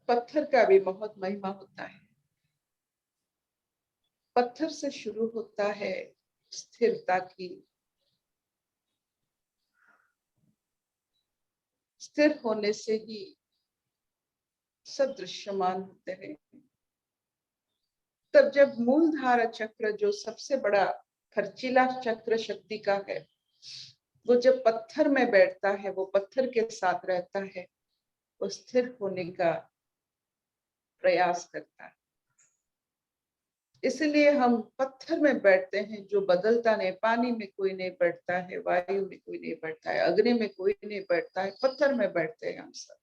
पत्थर का भी बहुत महिमा होता है। पत्थर से शुरू होता है स्थिरता की, स्थिर होने से ही सब दृश्यमान होते हैं। तब जब मूलधारा चक्र, जो सबसे बड़ा खर्चीला चक्र शक्ति का है, वो जब पत्थर में बैठता है, वो पत्थर के साथ रहता है, वो स्थिर होने का प्रयास करता है। इसलिए हम पत्थर में बैठते हैं, जो बदलता नहीं। पानी में कोई नहीं बैठता है, वायु में कोई नहीं बैठता है, अग्नि में कोई नहीं बैठता है, पत्थर में बैठते हैं हम सब।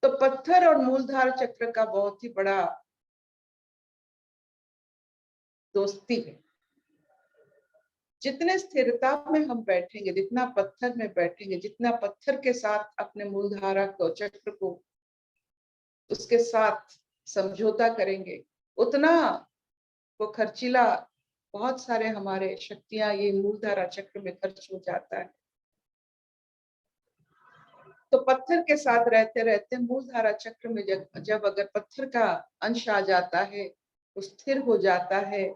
तो पत्थर और मूलधार चक्र का बहुत ही बड़ा दोस्ती है। जितने स्थिरता में हम बैठेंगे, जितना पत्थर में बैठेंगे, जितना पत्थर के साथ अपने मूलधारा को, चक्र को, उसके साथ समझौता करेंगे, उतना वो खर्चीला, बहुत सारे हमारे शक्तियां ये मूलधारा चक्र में खर्च हो जाता है। तो पत्थर के साथ रहते रहते मूलधारा चक्र में जब अगर पत्थर का अंश आ जाता है, वो स्थिर हो जाता है,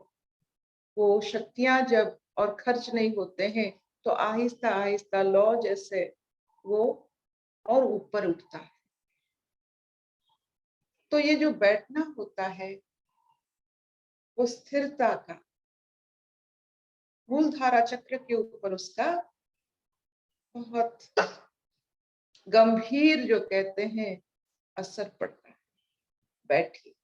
वो शक्तियां जब और खर्च नहीं होते हैं, तो आहिस्ता आहिस्ता लौ जैसे वो और ऊपर उठता है। तो ये जो बैठना होता है, वो स्थिरता का, मूलधारा चक्र के ऊपर उसका बहुत गंभीर, जो कहते हैं, असर पड़ता है। बैठिए।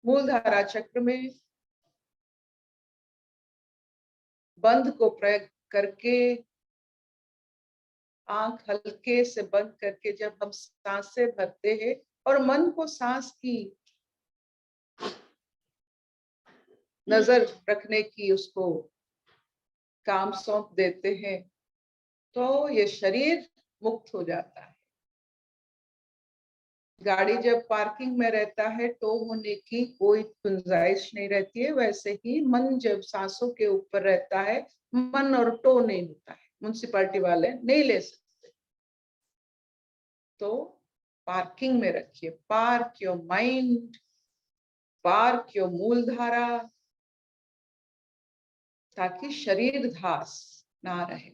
मूलधारा चक्र में बंद को प्रयोग करके, आंख हल्के से बंद करके जब हम सांसें भरते हैं और मन को सांस की नजर रखने की उसको काम सौंप देते हैं, तो ये शरीर मुक्त हो जाता है। गाड़ी जब पार्किंग में रहता है, टो होने की कोई गुंजाइश नहीं रहती है, वैसे ही मन जब सांसों के ऊपर रहता है, मन और टो नहीं होता है, म्युनिसिपालिटी वाले नहीं ले सकते। तो पार्किंग में रखिए, park your mind, park your मूलधारा, ताकि शरीर धास ना रहे।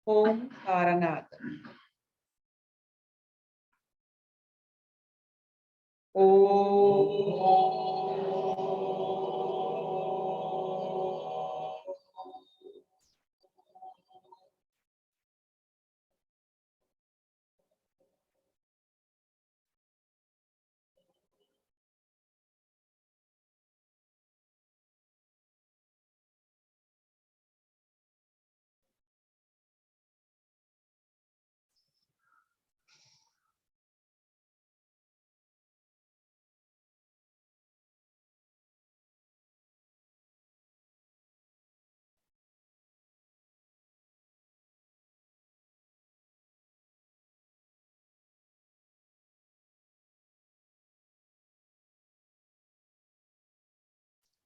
ओम कारनाद।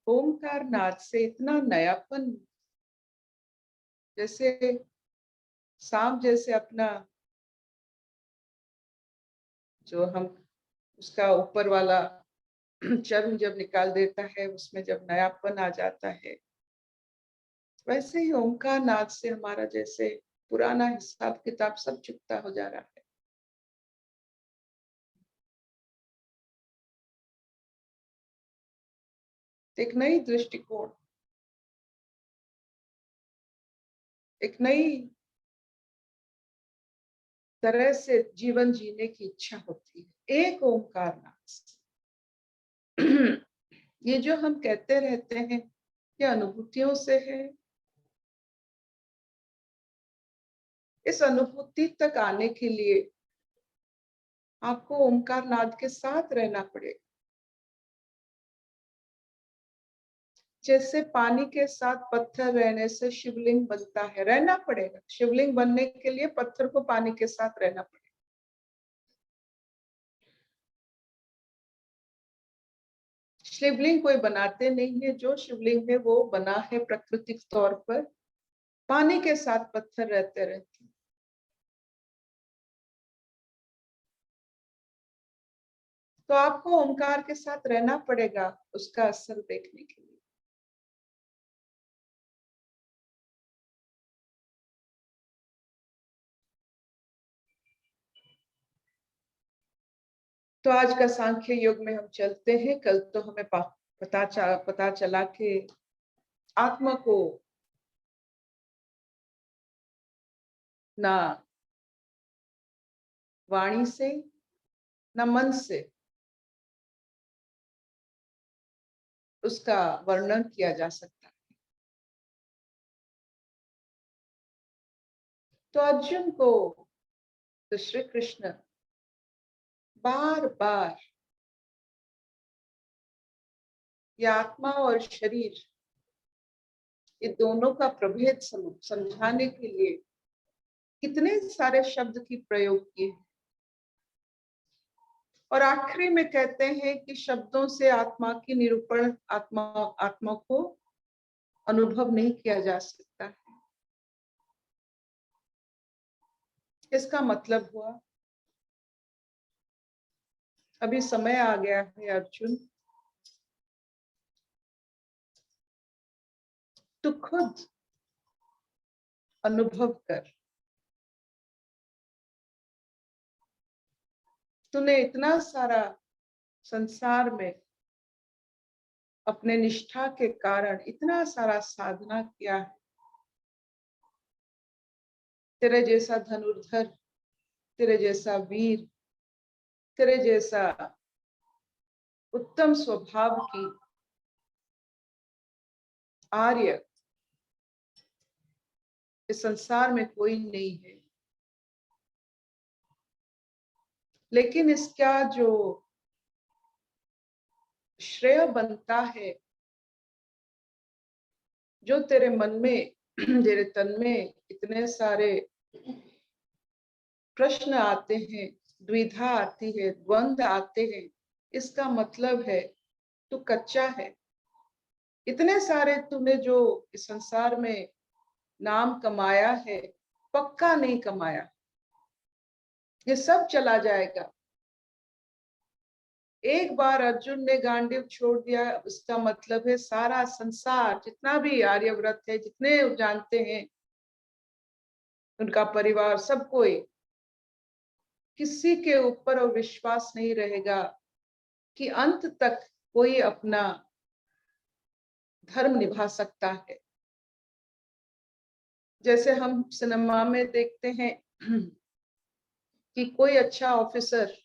ओमकार नाद से इतना नयापन, जैसे सांप जैसे अपना जो हम उसका ऊपर वाला चर्म जब निकाल देता है, उसमें जब नयापन आ जाता है, वैसे ही ओमकार नाद से हमारा जैसे पुराना हिसाब किताब सब चुकता हो जा रहा है। एक नई दृष्टिकोण, एक नई तरह से जीवन जीने की इच्छा होती है। एक ओंकार नाद। ये जो हम कहते रहते हैं, ये अनुभूतियों से है। इस अनुभूति तक आने के लिए आपको ओंकार नाद के साथ रहना पड़ेगा। जैसे पानी के साथ पत्थर रहने से शिवलिंग बनता है, रहना पड़ेगा। शिवलिंग बनने के लिए पत्थर को पानी के साथ रहना पड़ेगा। शिवलिंग कोई बनाते नहीं है, जो शिवलिंग है वो बना है प्राकृतिक तौर पर, पानी के साथ पत्थर रहते रहते। तो आपको ओंकार के साथ रहना पड़ेगा उसका असर देखने के लिए। तो आज का सांख्य योग में हम चलते हैं। कल तो हमें पता चला कि आत्मा को ना वाणी से ना मन से उसका वर्णन किया जा सकता है। तो अर्जुन को तो श्री कृष्ण बार बार ये आत्मा और शरीर, ये दोनों का प्रभेद समझाने के लिए कितने सारे शब्द की प्रयोग किए, और आखिरी में कहते हैं कि शब्दों से आत्मा की निरूपण, आत्मा को अनुभव नहीं किया जा सकता है। इसका मतलब हुआ अभी समय आ गया है अर्जुन, तू खुद अनुभव कर। तूने इतना सारा संसार में अपने निष्ठा के कारण इतना सारा साधना किया है। तेरे जैसा धनुर्धर, तेरे जैसा वीर, तेरे जैसा उत्तम स्वभाव की आर्य इस संसार में कोई नहीं है। लेकिन इसका जो श्रेय बनता है, जो तेरे मन में, तेरे तन में इतने सारे प्रश्न आते हैं, द्विधा आती है, द्वंद्व आते हैं, इसका मतलब है तू कच्चा है। इतने सारे तूने जो इस संसार में नाम कमाया है, पक्का नहीं कमाया, ये सब चला जाएगा। एक बार अर्जुन ने गांडीव छोड़ दिया, उसका मतलब है सारा संसार, जितना भी आर्यव्रत है, जितने जानते हैं, उनका परिवार, सब कोई, किसी के ऊपर और विश्वास नहीं रहेगा कि अंत तक कोई अपना धर्म निभा सकता है। जैसे हम सिनेमा में देखते हैं कि कोई अच्छा ऑफिसर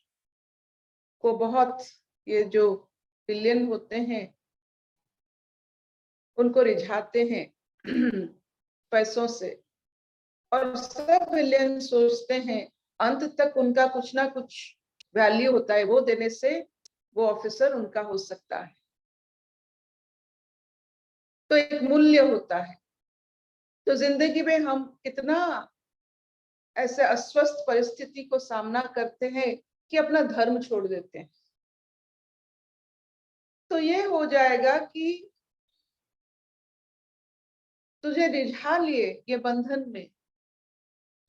को बहुत, ये जो विलेन होते हैं उनको रिझाते हैं पैसों से, और सब विलेन सोचते हैं अंत तक उनका कुछ ना कुछ वैल्यू होता है, वो देने से वो ऑफिसर उनका हो सकता है। तो एक मूल्य होता है। तो जिंदगी में हम कितना ऐसे अस्वस्थ परिस्थिति को सामना करते हैं कि अपना धर्म छोड़ देते हैं। तो ये हो जाएगा कि तुझे रिझा लिए ये बंधन में,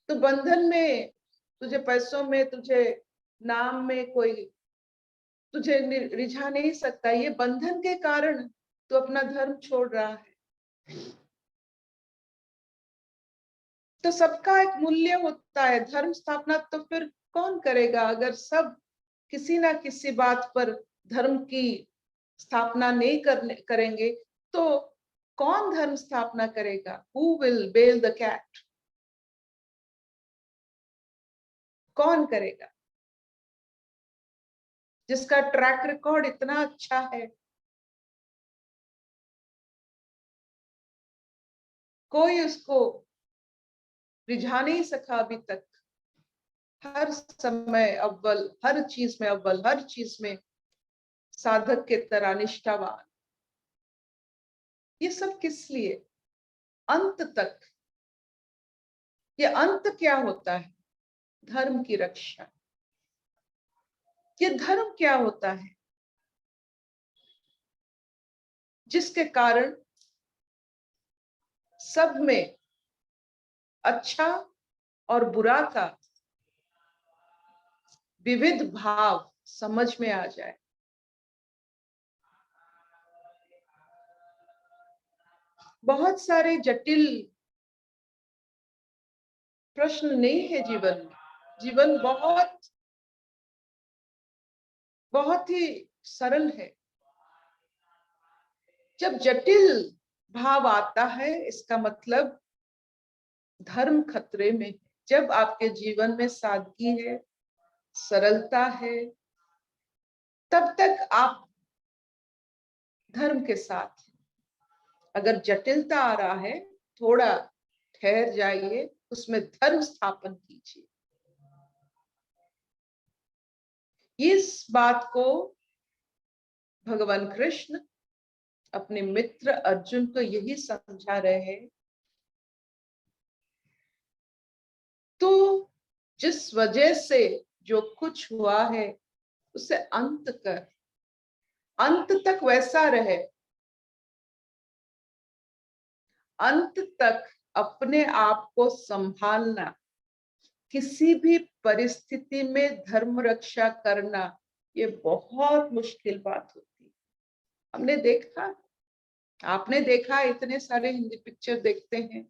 तो बंधन में तुझे पैसों में, तुझे नाम में कोई तुझे रिझा नहीं सकता। ये बंधन के कारण तू अपना धर्म छोड़ रहा है। तो सबका एक मूल्य होता है। धर्म स्थापना तो फिर कौन करेगा, अगर सब किसी ना किसी बात पर धर्म की स्थापना नहीं करेंगे तो कौन धर्म स्थापना करेगा? Who will bell the cat? कौन करेगा जिसका ट्रैक रिकॉर्ड इतना अच्छा है? कोई उसको रिझा नहीं सका अभी तक। हर समय अव्वल, हर चीज में अव्वल, हर चीज में साधक के तरह निष्ठावान। ये सब किस लिए? अंत तक। ये अंत क्या होता है? धर्म की रक्षा। ये धर्म क्या होता है? जिसके कारण सब में अच्छा और बुरा का विविध भाव समझ में आ जाए। बहुत सारे जटिल प्रश्न नहीं है जीवन में। जीवन बहुत बहुत ही सरल है। जब जटिल भाव आता है इसका मतलब धर्म खतरे में है। जब आपके जीवन में सादगी है, सरलता है, तब तक आप धर्म के साथ। अगर जटिलता आ रहा है, थोड़ा ठहर जाइए, उसमें धर्म स्थापन कीजिए। इस बात को भगवान कृष्ण अपने मित्र अर्जुन को यही समझा रहे हैं। तो जिस वजह से जो कुछ हुआ है उसे अंत कर, अंत तक वैसा रहे, अंत तक अपने आप को संभालना। किसी भी परिस्थिति में धर्म रक्षा करना ये बहुत मुश्किल बात होती है। हमने देखा, आपने देखा, इतने सारे हिंदी पिक्चर देखते हैं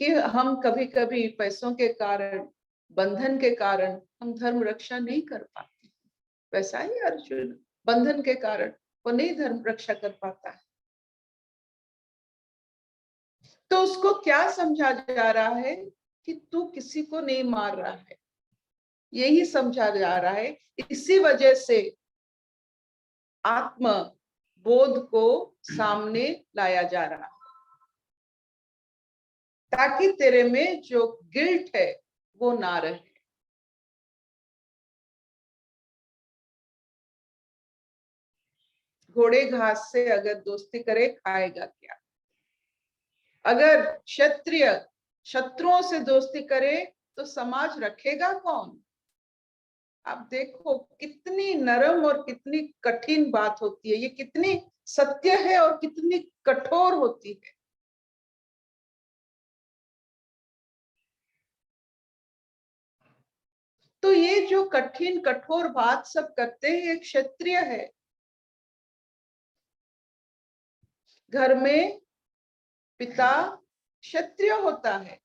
कि हम कभी कभी पैसों के कारण, बंधन के कारण हम धर्म रक्षा नहीं कर पाते। वैसा ही अर्जुन बंधन के कारण वो नहीं धर्म रक्षा कर पाता है। तो उसको क्या समझा जा रहा है कि तू किसी को नहीं मार रहा है, यही समझा जा रहा है। इसी वजह से आत्म बोध को सामने लाया जा रहा है, ताकि तेरे में जो गिल्ट है वो ना रहे। घोड़े घास से अगर दोस्ती करे खाएगा क्या? अगर क्षत्रिय शत्रुओं से दोस्ती करे तो समाज रखेगा कौन? आप देखो कितनी नरम और कितनी कठिन बात होती है, ये कितनी सत्य है और कितनी कठोर होती है। तो ये जो कठिन कठोर बात सब करते हैं, ये क्षत्रिय है। घर में पिता क्षत्रिय होता है,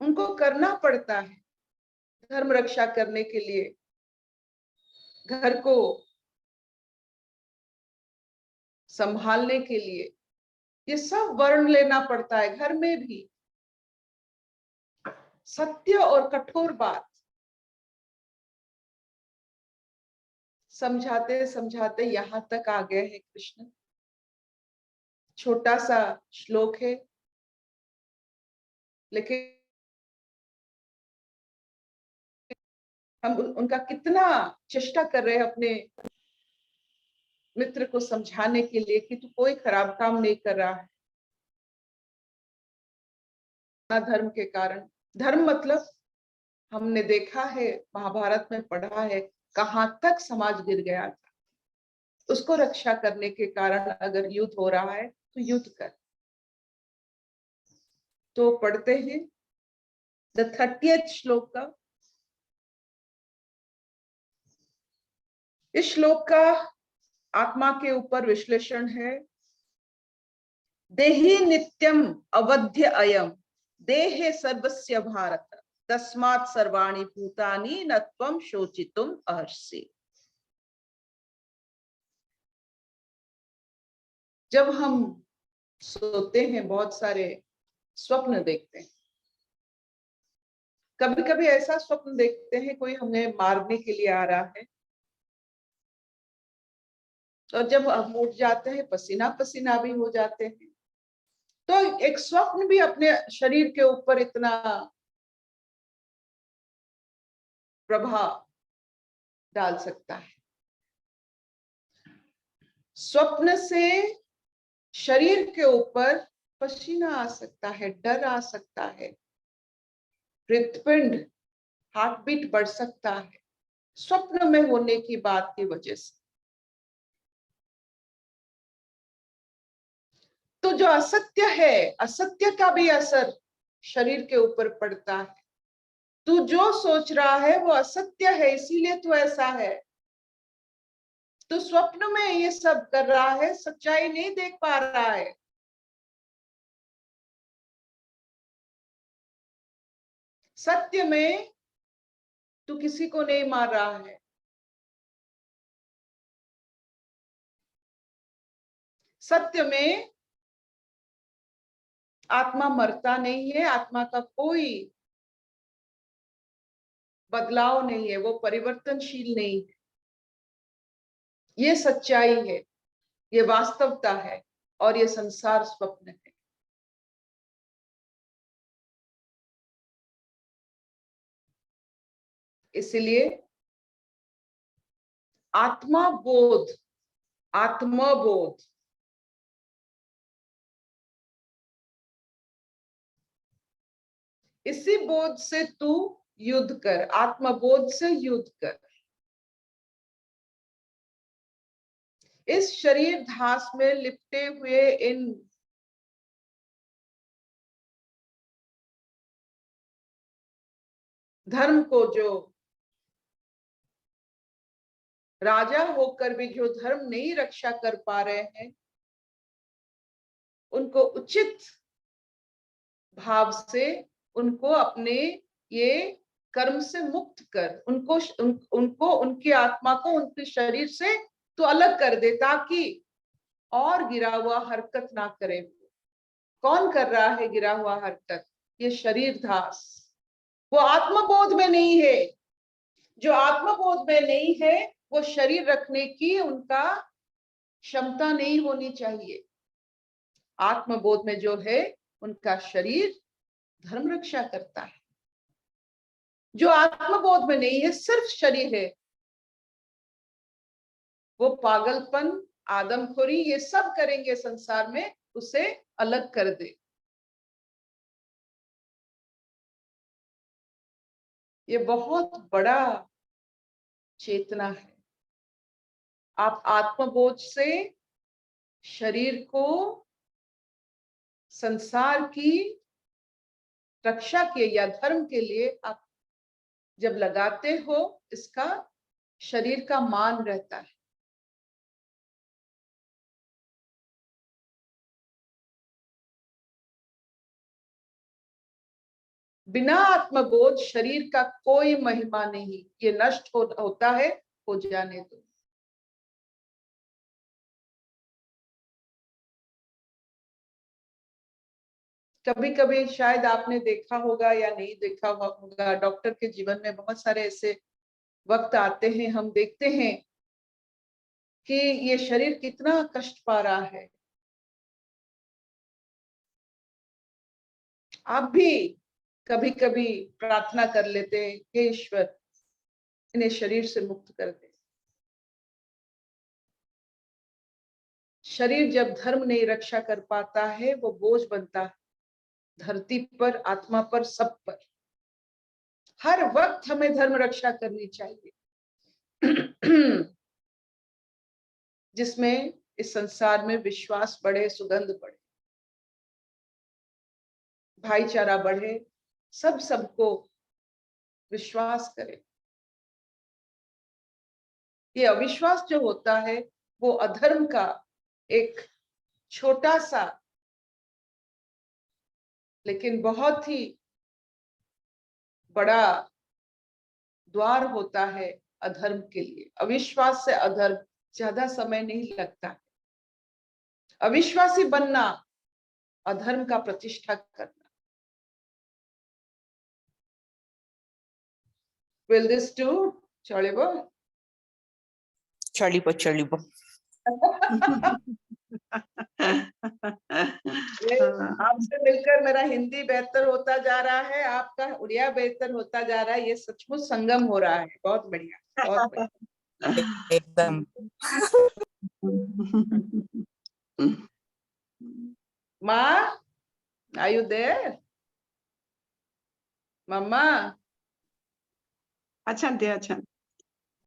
उनको करना पड़ता है धर्म रक्षा करने के लिए, घर को संभालने के लिए। ये सब वर्ण लेना पड़ता है घर में भी। सत्य और कठोर बात समझाते समझाते यहां तक आ गए हैं कृष्ण। छोटा सा श्लोक है, लेकिन हम उनका कितना चेष्टा कर रहे हैं अपने मित्र को समझाने के लिए कि तू कोई खराब काम नहीं कर रहा है ना धर्म के कारण। धर्म मतलब हमने देखा है, महाभारत में पढ़ा है, कहां तक समाज गिर गया था। उसको रक्षा करने के कारण अगर युद्ध हो रहा है तो युद्ध कर। तो पढ़ते हैं द 30th श्लोक का। इस श्लोक का आत्मा के ऊपर विश्लेषण है। देहि नित्यम अवध्य अयम, देहे सर्वस्य भारत, तस्मात् सर्वाणि भूतानि न त्वं शोचितुम अर्हसि। जब हम सोते हैं बहुत सारे स्वप्न देखते हैं। कभी कभी ऐसा स्वप्न देखते हैं कोई हमें मारने के लिए आ रहा है, और जब हम उठ जाते हैं पसीना पसीना भी हो जाते हैं। तो एक स्वप्न भी अपने शरीर के ऊपर इतना प्रभाव डाल सकता है। स्वप्न से शरीर के ऊपर पसीना आ सकता है, डर आ सकता है, हृदपिंड हार्ट बीट बढ़ सकता है स्वप्न में होने की बात की वजह से। तो जो असत्य है, असत्य का भी असर शरीर के ऊपर पड़ता है। तू जो सोच रहा है वो असत्य है, इसीलिए तू ऐसा है। तो स्वप्न में ये सब कर रहा है, सच्चाई नहीं देख पा रहा है। सत्य में तू किसी को नहीं मार रहा है। सत्य में आत्मा मरता नहीं है, आत्मा का कोई बदलाव नहीं है, वो परिवर्तनशील नहीं है। ये सच्चाई है, ये वास्तवता है, और ये संसार स्वप्न है। इसलिए आत्मबोध, आत्मबोध, इसी बोध से तू युद्ध कर, आत्मबोध से युद्ध कर। इस शरीर धास में लिपटे हुए इन धर्म को, जो राजा होकर भी जो धर्म नहीं रक्षा कर पा रहे हैं, उनको उचित भाव से उनको अपने ये कर्म से मुक्त कर, उनको उनकी आत्मा को उनके शरीर से तो अलग कर दे, ताकि और गिरा हुआ हरकत ना करे। कौन कर रहा है गिरा हुआ हरकत? ये शरीर दास। वो आत्मबोध में नहीं है। जो आत्मबोध में नहीं है वो शरीर रखने की उनका क्षमता नहीं होनी चाहिए। आत्मबोध में जो है उनका शरीर धर्म रक्षा करता है। जो आत्मबोध में नहीं है, सिर्फ शरीर है, वो पागलपन, आदमखोरी, ये सब करेंगे संसार में, उसे अलग कर दे। ये बहुत बड़ा चेतना है। आप आत्मबोध से शरीर को संसार की रक्षा के या धर्म के लिए आप जब लगाते हो, इसका शरीर का मान रहता है। बिना आत्मबोध शरीर का कोई महिमा नहीं, ये नष्ट होता है, हो जाने दो। कभी कभी शायद आपने देखा होगा या नहीं देखा होगा, डॉक्टर के जीवन में बहुत सारे ऐसे वक्त आते हैं, हम देखते हैं कि ये शरीर कितना कष्ट पा रहा है। आप भी कभी कभी प्रार्थना कर लेते हैं, हे ईश्वर इन्हें शरीर से मुक्त कर दे। शरीर जब धर्म नहीं रक्षा कर पाता है, वो बोझ बनता है धरती पर, आत्मा पर, सब पर। हर वक्त हमें धर्म रक्षा करनी चाहिए जिसमें इस संसार में विश्वास बढ़े, सुगंध बढ़े, भाईचारा बढ़े, सब सबको विश्वास करे। ये अविश्वास जो होता है वो अधर्म का एक छोटा सा लेकिन बहुत ही बड़ा द्वार होता है अधर्म के लिए। अविश्वास से अधर्म ज्यादा समय नहीं लगता। अविश्वासी बनना, अधर्म का प्रतिष्ठा करना। Will this do? चलिबो? चलिबो चलिबो। आपसे मिलकर मेरा हिंदी बेहतर होता जा रहा है, आपका उड़िया बेहतर होता जा रहा है। ये सचमुच संगम हो रहा है। बहुत बढ़िया, बहुत बढ़िया। एकदम। माँ, are you there? मम्मा। अच्छा।